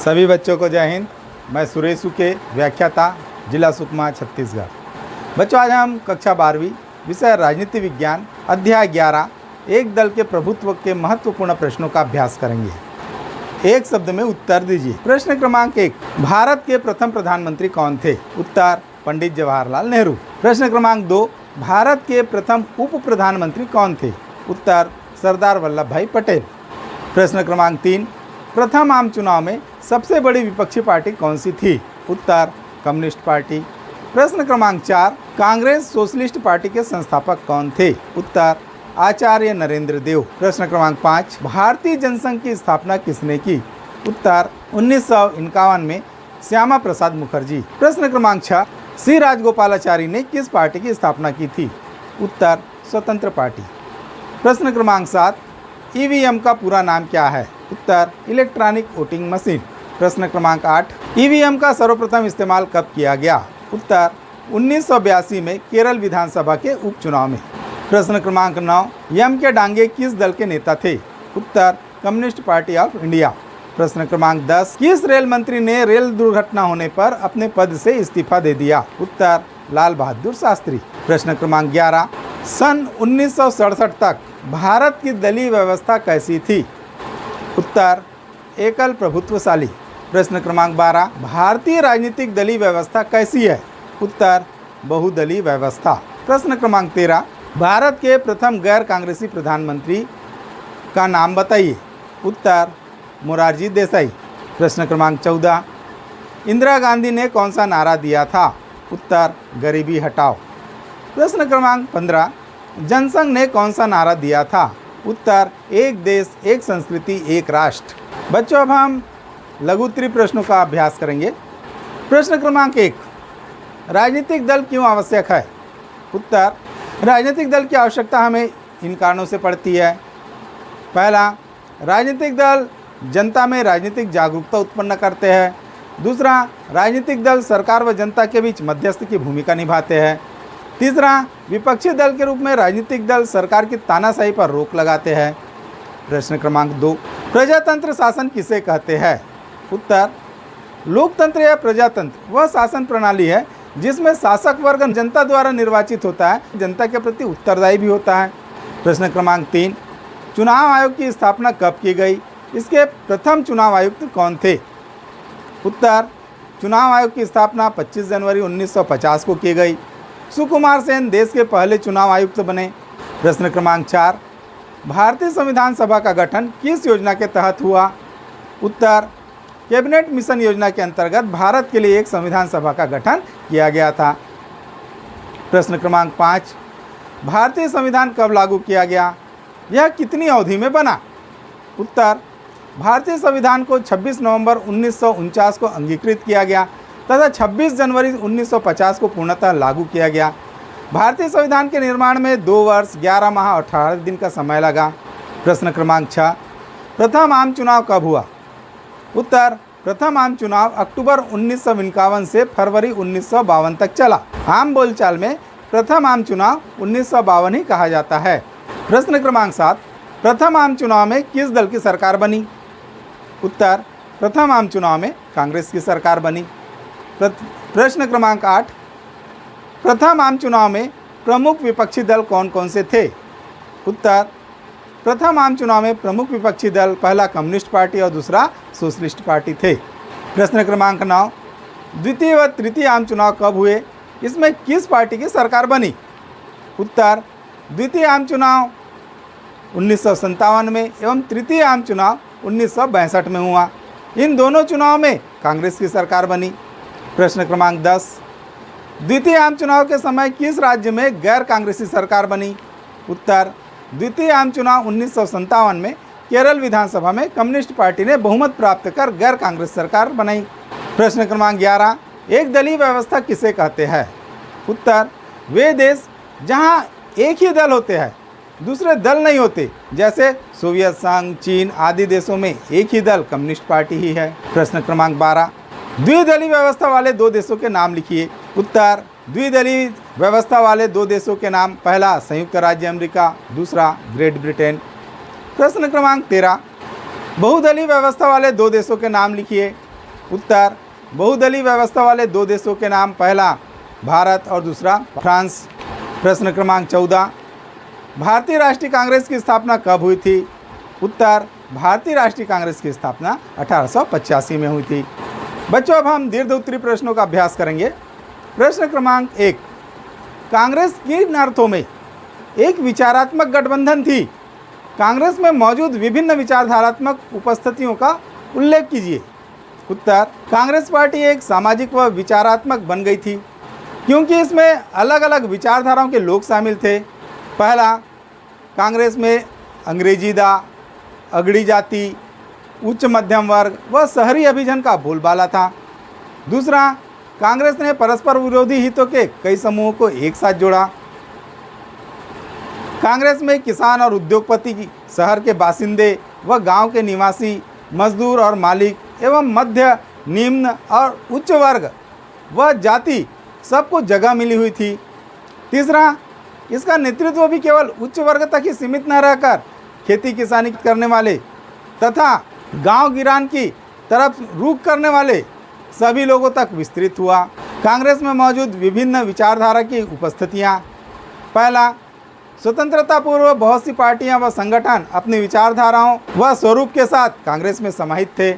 सभी बच्चों को जय हिंद। मैं सुरेश सुके, व्याख्याता, जिला सुकमा, छत्तीसगढ़। बच्चों, आज हम कक्षा 12वीं विषय राजनीति विज्ञान अध्याय 11 एक दल के प्रभुत्व के महत्वपूर्ण प्रश्नों का अभ्यास करेंगे। एक शब्द में उत्तर दीजिए। प्रश्न क्रमांक 1, भारत के प्रथम प्रधानमंत्री कौन थे? उत्तर पंडित जवाहरलाल नेहरू। प्रश्न क्रमांक 2, भारत के प्रथम उप प्रधानमंत्री कौन थे? उत्तर सरदार वल्लभ भाई पटेल। प्रश्न क्रमांक 3, प्रथम आम चुनाव में सबसे बड़ी विपक्षी पार्टी कौन सी थी? उत्तर कम्युनिस्ट पार्टी। प्रश्न क्रमांक 4, कांग्रेस सोशलिस्ट पार्टी के संस्थापक कौन थे? उत्तर आचार्य नरेंद्र देव। प्रश्न क्रमांक 5, भारतीय जनसंघ की स्थापना किसने की? उत्तर 1951 में श्यामा प्रसाद मुखर्जी। प्रश्न क्रमांक 6, सी राजगोपालाचारी ने किस पार्टी की स्थापना की थी? उत्तर स्वतंत्र पार्टी। प्रश्न क्रमांक 7, ईवीएम का पूरा नाम क्या है? उत्तर इलेक्ट्रॉनिक वोटिंग मशीन। प्रश्न क्रमांक 8, ईवीएम का सर्वप्रथम इस्तेमाल कब किया गया? उत्तर 1982 में केरल विधानसभा के उपचुनाव में। प्रश्न क्रमांक 9, एम के डांगे किस दल के नेता थे? उत्तर कम्युनिस्ट पार्टी ऑफ इंडिया। प्रश्न क्रमांक 10, किस रेल मंत्री ने रेल दुर्घटना होने पर अपने पद से इस्तीफा दे दिया? उत्तर लाल बहादुर शास्त्री। प्रश्न क्रमांक 11, सन 1967 तक भारत की दलीय व्यवस्था कैसी थी? उत्तर एकल प्रभुत्वशाली। प्रश्न क्रमांक 12, भारतीय राजनीतिक दलीय व्यवस्था कैसी है? उत्तर बहुदलीय व्यवस्था। प्रश्न क्रमांक 13, भारत के प्रथम गैर कांग्रेसी प्रधानमंत्री का नाम बताइए? उत्तर मोरारजी देसाई। प्रश्न क्रमांक 14, इंदिरा गांधी ने कौन सा नारा दिया था? उत्तर गरीबी हटाओ। प्रश्न क्रमांक 15, जनसंघ ने कौन सा नारा दिया था? उत्तर एक देश एक संस्कृति एक राष्ट्र। बच्चों, अब हम लघु उत्तरीय प्रश्नों का अभ्यास करेंगे। प्रश्न क्रमांक 1, राजनीतिक दल क्यों आवश्यक है? उत्तर राजनीतिक दल की आवश्यकता हमें इन कारणों से पड़ती है। पहला, राजनीतिक दल जनता में राजनीतिक जागरूकता उत्पन्न करते हैं। दूसरा, राजनीतिक दल सरकार व जनता के बीच मध्यस्थ की भूमिका निभाते हैं। तीसरा, विपक्षी दल के रूप में राजनीतिक दल सरकार की तानाशाही पर रोक लगाते हैं। प्रश्न क्रमांक 2, प्रजातंत्र शासन किसे कहते हैं? उत्तर लोकतंत्र या प्रजातंत्र वह शासन प्रणाली है जिसमें शासक वर्ग जनता द्वारा निर्वाचित होता है, जनता के प्रति उत्तरदायी भी होता है। प्रश्न क्रमांक 3, चुनाव आयोग की स्थापना कब की गई? इसके प्रथम चुनाव आयुक्त कौन थे? उत्तर चुनाव आयोग की स्थापना 25 जनवरी 1950 को की गई। सुकुमार सेन देश के पहले चुनाव आयुक्त बने। प्रश्न क्रमांक 4, भारतीय संविधान सभा का गठन किस योजना के तहत हुआ? उत्तर कैबिनेट मिशन योजना के अंतर्गत भारत के लिए एक संविधान सभा का गठन किया गया था। प्रश्न क्रमांक 5, भारतीय संविधान कब लागू किया गया? यह कितनी अवधि में बना? उत्तर भारतीय संविधान को 26 नवंबर 1949 को अंगीकृत किया गया तथा 26 जनवरी 1950 को पूर्णतः लागू किया गया। भारतीय संविधान के निर्माण में 2 वर्ष 11 माह 18 दिन का समय लगा। प्रश्न क्रमांक 6, प्रथम आम चुनाव कब हुआ? उत्तर प्रथम आम चुनाव अक्टूबर 1951 से फरवरी 1952 तक चला। आम बोलचाल में प्रथम आम चुनाव 1952 ही कहा जाता है। प्रश्न क्रमांक 7, प्रथम आम चुनाव में किस दल की सरकार बनी? उत्तर प्रथम आम चुनाव में कांग्रेस की सरकार बनी। प्रश्न क्रमांक 8, प्रथम आम चुनाव में प्रमुख विपक्षी दल कौन कौन से थे? उत्तर प्रथम आम चुनाव में प्रमुख विपक्षी दल पहला कम्युनिस्ट पार्टी और दूसरा सोशलिस्ट पार्टी थे। प्रश्न क्रमांक 9, द्वितीय व तृतीय आम चुनाव कब हुए? इसमें किस पार्टी की सरकार बनी? उत्तर द्वितीय आम चुनाव 1957 में एवं तृतीय आम चुनाव 1962 में हुआ। इन दोनों चुनाव में कांग्रेस की सरकार बनी। प्रश्न क्रमांक 10, द्वितीय आम चुनाव के समय किस राज्य में गैर कांग्रेसी सरकार बनी? उत्तर द्वितीय आम चुनाव 1957 में केरल विधानसभा में कम्युनिस्ट पार्टी ने बहुमत प्राप्त कर गैर कांग्रेस सरकार बनाई। प्रश्न क्रमांक 11, एक दलीय व्यवस्था किसे कहते हैं? उत्तर वे देश जहां एक ही दल होते हैं, दूसरे दल नहीं होते, जैसे सोवियत संघ, चीन आदि देशों में एक ही दल कम्युनिस्ट पार्टी ही है। प्रश्न क्रमांक 12, द्विदलीय व्यवस्था वाले 2 देशों के नाम लिखिए। उत्तर द्विदलीय व्यवस्था वाले 2 देशों के नाम, पहला संयुक्त राज्य अमेरिका, दूसरा ग्रेट ब्रिटेन। प्रश्न क्रमांक 13, बहुदलीय व्यवस्था वाले 2 देशों के नाम लिखिए। उत्तर, बहुदलीय व्यवस्था वाले दो देशों के नाम, पहला भारत और दूसरा फ्रांस। प्रश्न क्रमांक 14, भारतीय राष्ट्रीय कांग्रेस की स्थापना कब हुई थी? उत्तर, भारतीय राष्ट्रीय कांग्रेस की स्थापना 1885 में हुई थी। बच्चों, अब हम दीर्घ उत्तरी प्रश्नों का अभ्यास करेंगे। प्रश्न क्रमांक 1, कांग्रेस किन अर्थों में एक विचारात्मक गठबंधन थी? कांग्रेस में मौजूद विभिन्न विचारधारात्मक उपस्थितियों का उल्लेख कीजिए। उत्तर, कांग्रेस पार्टी एक सामाजिक व विचारात्मक बन गई थी क्योंकि इसमें अलग अलग विचारधाराओं के लोग शामिल थे। पहला, कांग्रेस में अंग्रेजीदा, अगड़ी जाति, उच्च मध्यम वर्ग व शहरी अभिजन का बोलबाला था। दूसरा, कांग्रेस ने परस्पर विरोधी हितों के कई समूहों को एक साथ जोड़ा। कांग्रेस में किसान और उद्योगपति, शहर के बासिंदे व गांव के निवासी, मजदूर और मालिक एवं मध्य, निम्न और उच्च वर्ग व जाति सबको जगह मिली हुई थी। तीसरा, इसका नेतृत्व भी केवल उच्च वर्ग तक ही सीमित न रहकर खेती किसानी करने वाले तथा गांव गिरान की तरफ रुख करने वाले सभी लोगों तक विस्तृत हुआ। कांग्रेस में मौजूद विभिन्न विचारधारा की उपस्थितियां। पहला, स्वतंत्रता पूर्व बहुत सी पार्टियां व संगठन अपनी विचारधाराओं व स्वरूप के साथ कांग्रेस में समाहित थे।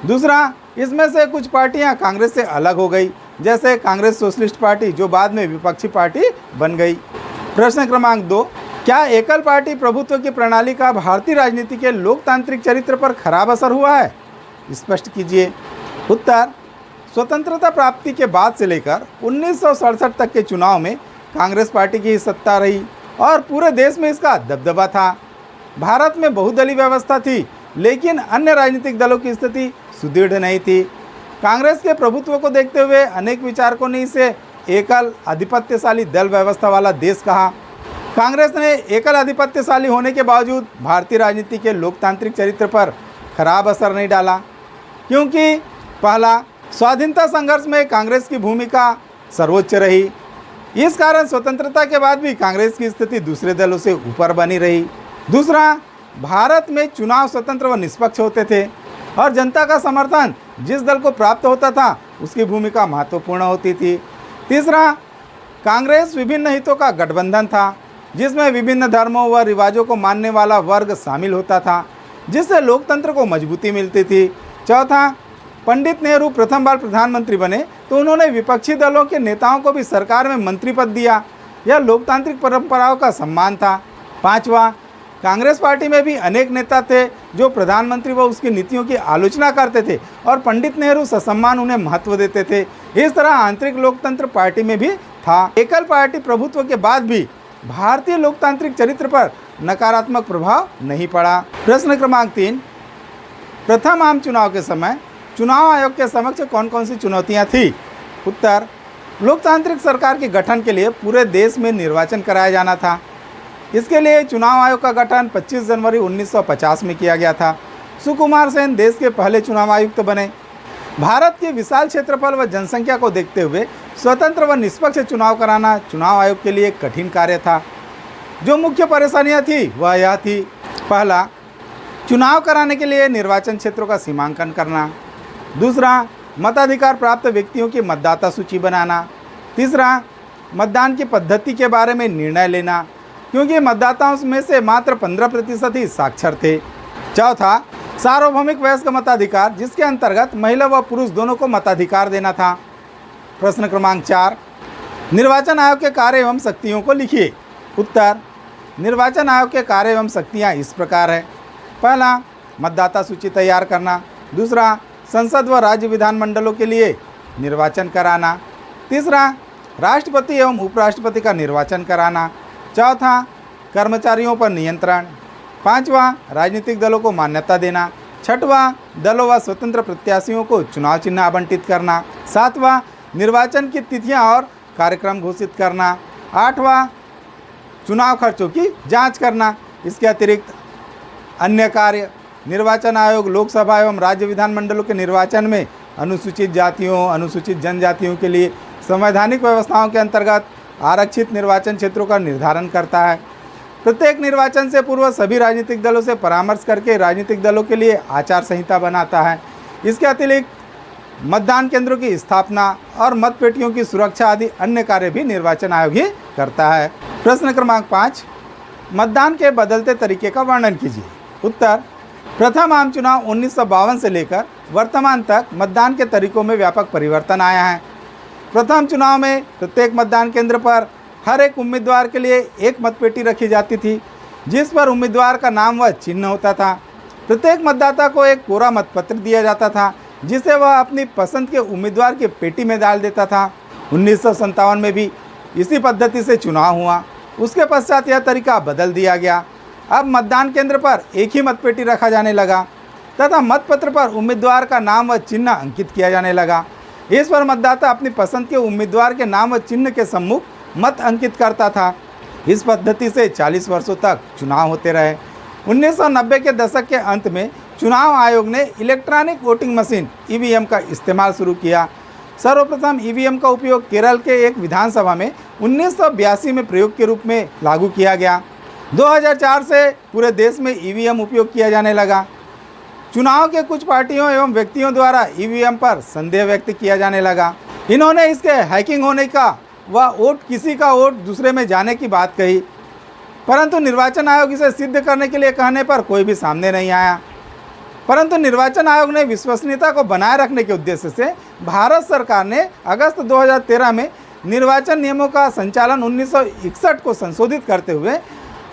दूसरा, इसमें से कुछ पार्टियां कांग्रेस से अलग हो गई, जैसे कांग्रेस सोशलिस्ट पार्टी जो बाद में विपक्षी पार्टी बन गई। प्रश्न क्रमांक 2, क्या एकल पार्टी प्रभुत्व की प्रणाली का भारतीय राजनीति के लोकतांत्रिक चरित्र पर खराब असर हुआ है? स्पष्ट कीजिए। उत्तर, स्वतंत्रता प्राप्ति के बाद से लेकर 1967 तक के चुनाव में कांग्रेस पार्टी की सत्ता रही और पूरे देश में इसका दबदबा था। भारत में बहुदलीय व्यवस्था थी, लेकिन अन्य राजनीतिक दलों की स्थिति सुदृढ़ नहीं थी। कांग्रेस के प्रभुत्व को देखते हुए अनेक विचारकों ने इसे एकल आधिपत्यशाली दल व्यवस्था वाला देश कहा। कांग्रेस ने एकल आधिपत्यशाली होने के बावजूद भारतीय राजनीति के लोकतांत्रिक चरित्र पर खराब असर नहीं डाला, क्योंकि पहला, स्वाधीनता संघर्ष में कांग्रेस की भूमिका सर्वोच्च रही। इस कारण स्वतंत्रता के बाद भी कांग्रेस की स्थिति दूसरे दलों से ऊपर बनी रही। दूसरा, भारत में चुनाव स्वतंत्र व निष्पक्ष होते थे और जनता का समर्थन जिस दल को प्राप्त होता था उसकी भूमिका महत्वपूर्ण होती थी। तीसरा, कांग्रेस विभिन्न हितों का गठबंधन था, जिसमें विभिन्न धर्मों व रिवाजों को मानने वाला वर्ग शामिल होता था, जिससे लोकतंत्र को मजबूती मिलती थी। चौथा, पंडित नेहरू प्रथम बार प्रधानमंत्री बने तो उन्होंने विपक्षी दलों के नेताओं को भी सरकार में मंत्री पद दिया। यह लोकतांत्रिक परंपराओं का सम्मान था। पांचवा, कांग्रेस पार्टी में भी अनेक नेता थे जो प्रधानमंत्री व उसकी नीतियों की आलोचना करते थे और पंडित नेहरू ससम्मान उन्हें महत्व देते थे। इस तरह आंतरिक लोकतंत्र पार्टी में भी था। एकल पार्टी प्रभुत्व के बाद भी भारतीय लोकतांत्रिक चरित्र पर नकारात्मक प्रभाव नहीं पड़ा। प्रश्न क्रमांक 3, प्रथम आम चुनाव के समय चुनाव आयोग के समक्ष कौन कौन सी चुनौतियां थी? उत्तर, लोकतांत्रिक सरकार के गठन के लिए पूरे देश में निर्वाचन कराया जाना था। इसके लिए चुनाव आयोग का गठन 25 जनवरी 1950 में किया गया था। सुकुमार सेन देश के पहले चुनाव आयुक्त बने। भारत के विशाल क्षेत्रफल व जनसंख्या को देखते हुए स्वतंत्र व निष्पक्ष चुनाव कराना चुनाव आयोग के लिए कठिन कार्य था। जो मुख्य परेशानियां थी वह यह थी: पहला, चुनाव कराने के लिए निर्वाचन क्षेत्रों का सीमांकन करना। दूसरा, मताधिकार प्राप्त व्यक्तियों की मतदाता सूची बनाना। तीसरा, मतदान की पद्धति के बारे में निर्णय लेना, क्योंकि मतदाताओं में से मात्र 15% ही साक्षर थे। चौथा, सार्वभौमिक वयस्क मताधिकार, जिसके अंतर्गत महिला व पुरुष दोनों को मताधिकार देना था। प्रश्न क्रमांक 4, निर्वाचन आयोग के कार्य एवं शक्तियों को लिखिए। उत्तर, निर्वाचन आयोग के कार्य एवं शक्तियाँ इस प्रकार है: पहला, मतदाता सूची तैयार करना। दूसरा, संसद व राज्य विधानमंडलों के लिए निर्वाचन कराना। तीसरा, राष्ट्रपति एवं उपराष्ट्रपति का निर्वाचन कराना। चौथा, कर्मचारियों पर नियंत्रण। पांचवा, राजनीतिक दलों को मान्यता देना। छठवां, दलों व स्वतंत्र प्रत्याशियों को चुनाव चिन्ह आवंटित करना। सातवां, निर्वाचन की तिथियां और कार्यक्रम घोषित करना। आठवां, चुनाव खर्चों की जांच करना। इसके अतिरिक्त अन्य कार्य: निर्वाचन आयोग लोकसभा एवं राज्य विधानमंडलों के निर्वाचन में अनुसूचित जातियों, अनुसूचित जनजातियों के लिए संवैधानिक व्यवस्थाओं के अंतर्गत आरक्षित निर्वाचन क्षेत्रों का निर्धारण करता है। प्रत्येक निर्वाचन से पूर्व सभी राजनीतिक दलों से परामर्श करके राजनीतिक दलों के लिए आचार संहिता बनाता है। इसके अतिरिक्त मतदान केंद्रों की स्थापना और मतपेटियों की सुरक्षा आदि अन्य कार्य भी निर्वाचन आयोग ही करता है। प्रश्न क्रमांक 5, मतदान के बदलते तरीके का वर्णन कीजिए। उत्तर, प्रथम आम चुनाव 1952 से लेकर वर्तमान तक मतदान के तरीकों में व्यापक परिवर्तन आया है। प्रथम चुनाव में प्रत्येक मतदान केंद्र पर हर एक उम्मीदवार के लिए एक मतपेटी रखी जाती थी, जिस पर उम्मीदवार का नाम व चिन्ह होता था। प्रत्येक मतदाता को एक कोरा मतपत्र दिया जाता था, जिसे वह अपनी पसंद के उम्मीदवार की पेटी में डाल देता था। 1957 में भी इसी पद्धति से चुनाव हुआ। उसके पश्चात यह तरीका बदल दिया गया। अब मतदान केंद्र पर एक ही मतपेटी रखा जाने लगा तथा मतपत्र पर उम्मीदवार का नाम व चिन्ह अंकित किया जाने लगा। इस पर मतदाता अपनी पसंद के उम्मीदवार के नाम व चिन्ह के सम्मुख मत अंकित करता था। इस पद्धति से 40 वर्षों तक चुनाव होते रहे। 1990 के दशक के अंत में चुनाव आयोग ने इलेक्ट्रॉनिक वोटिंग मशीन ईवीएम का इस्तेमाल शुरू किया। सर्वप्रथम ईवीएम का उपयोग केरल के एक विधानसभा में 1982 में प्रयोग के रूप में लागू किया गया। 2004 से पूरे देश में ईवीएम उपयोग किया जाने लगा। चुनाव के कुछ पार्टियों एवं व्यक्तियों द्वारा ईवीएम पर संदेह व्यक्त किया जाने लगा। इन्होंने इसके हैकिंग होने का व किसी का वोट दूसरे में जाने की बात कही, परंतु निर्वाचन आयोग इसे सिद्ध करने के लिए कहने पर कोई भी सामने नहीं आया। परंतु निर्वाचन आयोग ने विश्वसनीयता को बनाए रखने के उद्देश्य से भारत सरकार ने अगस्त 2013 में निर्वाचन नियमों का संचालन 1961 को संशोधित करते हुए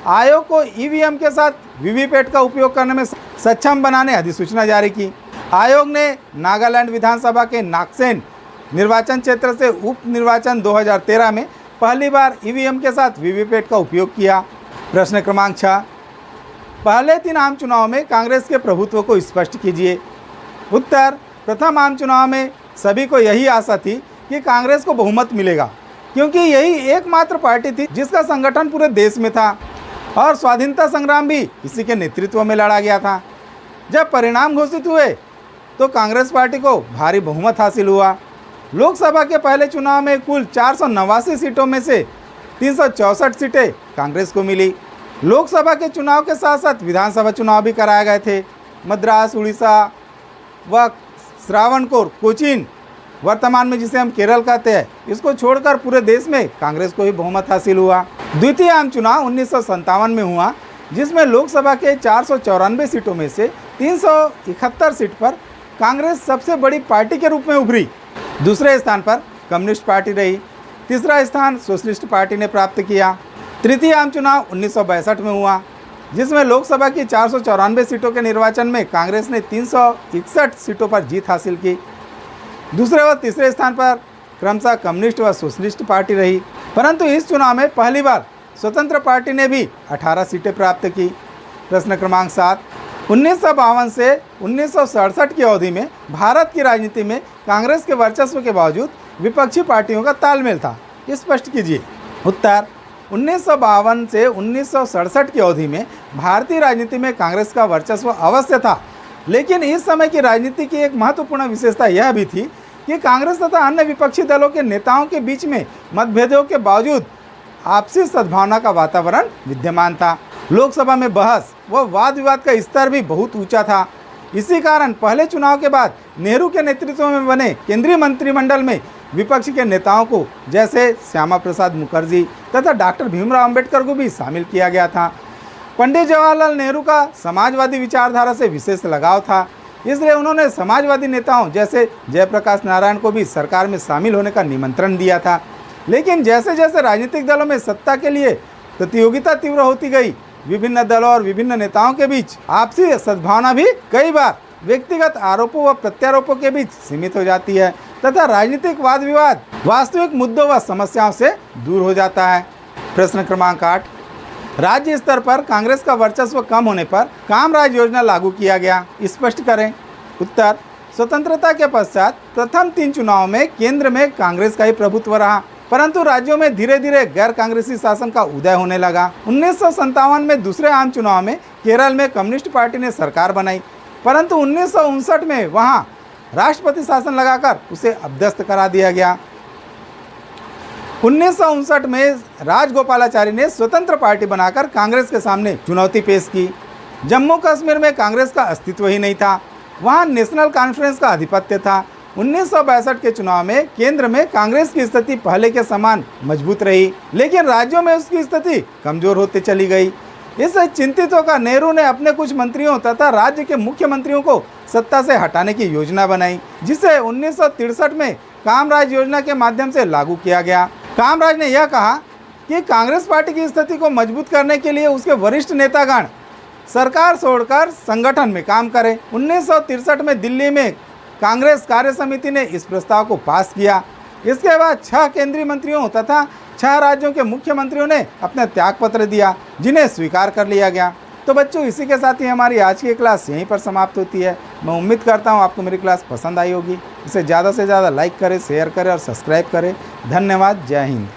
आयोग को ईवीएम के साथ वीवीपैट का उपयोग करने में सक्षम बनाने अधिसूचना जारी की। आयोग ने नागालैंड विधानसभा के नागसेन निर्वाचन क्षेत्र से उप निर्वाचन 2013 में पहली बार ईवीएम के साथ वीवीपैट का उपयोग किया। प्रश्न क्रमांक 6, पहले 3 आम चुनाव में कांग्रेस के प्रभुत्व को स्पष्ट कीजिए। उत्तर, प्रथम आम चुनाव में सभी को यही आशा थी कि कांग्रेस को बहुमत मिलेगा, क्योंकि यही एकमात्र पार्टी थी जिसका संगठन पूरे देश में था और स्वाधीनता संग्राम भी इसी के नेतृत्व में लड़ा गया था। जब परिणाम घोषित हुए तो कांग्रेस पार्टी को भारी बहुमत हासिल हुआ। लोकसभा के पहले चुनाव में कुल 489 सीटों में से 364 सीटें कांग्रेस को मिली। लोकसभा के चुनाव के साथ साथ विधानसभा चुनाव भी कराए गए थे। मद्रास, उड़ीसा व श्रावणकोर, कोचीन, वर्तमान में जिसे हम केरल कहते हैं, इसको छोड़कर पूरे देश में कांग्रेस को ही बहुमत हासिल हुआ। द्वितीय आम चुनाव 1957 में हुआ, जिसमें लोकसभा के 494 सीटों में से 371 सीट पर कांग्रेस सबसे बड़ी पार्टी के रूप में उभरी। दूसरे स्थान पर कम्युनिस्ट पार्टी रही। तीसरा स्थान सोशलिस्ट पार्टी ने प्राप्त किया। तृतीय आम चुनाव 1962 में हुआ, जिसमें लोकसभा की 494 सीटों के निर्वाचन में कांग्रेस ने 361 सीटों पर जीत हासिल की। दूसरे व तीसरे स्थान पर क्रमशः कम्युनिस्ट व सोशलिस्ट पार्टी रही, परंतु इस चुनाव में पहली बार स्वतंत्र पार्टी ने भी 18 सीटें प्राप्त की। प्रश्न क्रमांक 7, 1952 से 1967 की अवधि में भारत की राजनीति में कांग्रेस के वर्चस्व के बावजूद विपक्षी पार्टियों का तालमेल था, स्पष्ट कीजिए। उत्तर, 1952 से 1967 की अवधि में भारतीय राजनीति में कांग्रेस का वर्चस्व अवश्य था, लेकिन इस समय की राजनीति की एक महत्वपूर्ण विशेषता यह भी थी कि कांग्रेस तथा अन्य विपक्षी दलों के नेताओं के बीच में मतभेदों के बावजूद आपसी सद्भावना का वातावरण विद्यमान था। लोकसभा में बहस व वाद विवाद का स्तर भी बहुत ऊंचा था। इसी कारण पहले चुनाव के बाद नेहरू के नेतृत्व में बने केंद्रीय मंत्रिमंडल में विपक्ष के नेताओं को, जैसे श्यामा प्रसाद मुखर्जी तथा डॉक्टर भीमराव अंबेडकर को भी शामिल किया गया था। पंडित जवाहरलाल नेहरू का समाजवादी विचारधारा से विशेष लगाव था, इसलिए उन्होंने समाजवादी नेताओं जैसे जयप्रकाश नारायण को भी सरकार में शामिल होने का निमंत्रण दिया था। लेकिन जैसे जैसे राजनीतिक दलों में सत्ता के लिए प्रतियोगिता तीव्र होती गई, विभिन्न दलों और विभिन्न नेताओं के बीच आपसी सद्भावना भी कई बार व्यक्तिगत आरोपों व प्रत्यारोपों के बीच सीमित हो जाती है तथा राजनीतिक वाद विवाद वास्तविक मुद्दों व समस्याओं से दूर हो जाता है। प्रश्न क्रमांक 8, राज्य स्तर पर कांग्रेस का वर्चस्व कम होने पर कामराज योजना लागू किया गया, स्पष्ट करें। उत्तर, स्वतंत्रता के पश्चात प्रथम 3 चुनाव में केंद्र में कांग्रेस का ही प्रभुत्व रहा, परंतु राज्यों में धीरे धीरे गैर कांग्रेसी शासन का उदय होने लगा। 1957 में दूसरे आम चुनाव में केरल में कम्युनिस्ट पार्टी ने सरकार बनाई, परंतु 1959 में वहां राष्ट्रपति शासन लगाकर उसे अध्यस्त करा दिया गया। 1959 में राजगोपालाचारी ने स्वतंत्र पार्टी बनाकर कांग्रेस के सामने चुनौती पेश की। जम्मू कश्मीर में कांग्रेस का अस्तित्व ही नहीं था, वहां नेशनल कॉन्फ्रेंस का आधिपत्य था। 1962 के चुनाव में केंद्र में कांग्रेस की स्थिति पहले के समान मजबूत रही, लेकिन राज्यों में उसकी स्थिति कमजोर होती चली गई। इससे चिंतित होकर नेहरू ने अपने कुछ मंत्रियों तथा राज्य के मुख्यमंत्रियों को सत्ता से हटाने की योजना बनाई, जिसे 1963 में कामराज योजना के माध्यम से लागू किया गया। कामराज ने यह कहा कि कांग्रेस पार्टी की स्थिति को मजबूत करने के लिए उसके वरिष्ठ नेतागण सरकार छोड़कर संगठन में काम करें। 1963 में दिल्ली में कांग्रेस कार्य समिति ने इस प्रस्ताव को पास किया। इसके बाद 6 केंद्रीय मंत्रियों तथा 6 राज्यों के मुख्यमंत्रियों ने अपना त्यागपत्र दिया, जिन्हें स्वीकार कर लिया गया। तो बच्चों, इसी के साथ ही हमारी आज की क्लास यहीं पर समाप्त होती है। मैं उम्मीद करता हूँ आपको मेरी क्लास पसंद आई होगी। इसे ज़्यादा से ज़्यादा लाइक करें, शेयर करें और सब्सक्राइब करें। धन्यवाद। जय हिंद।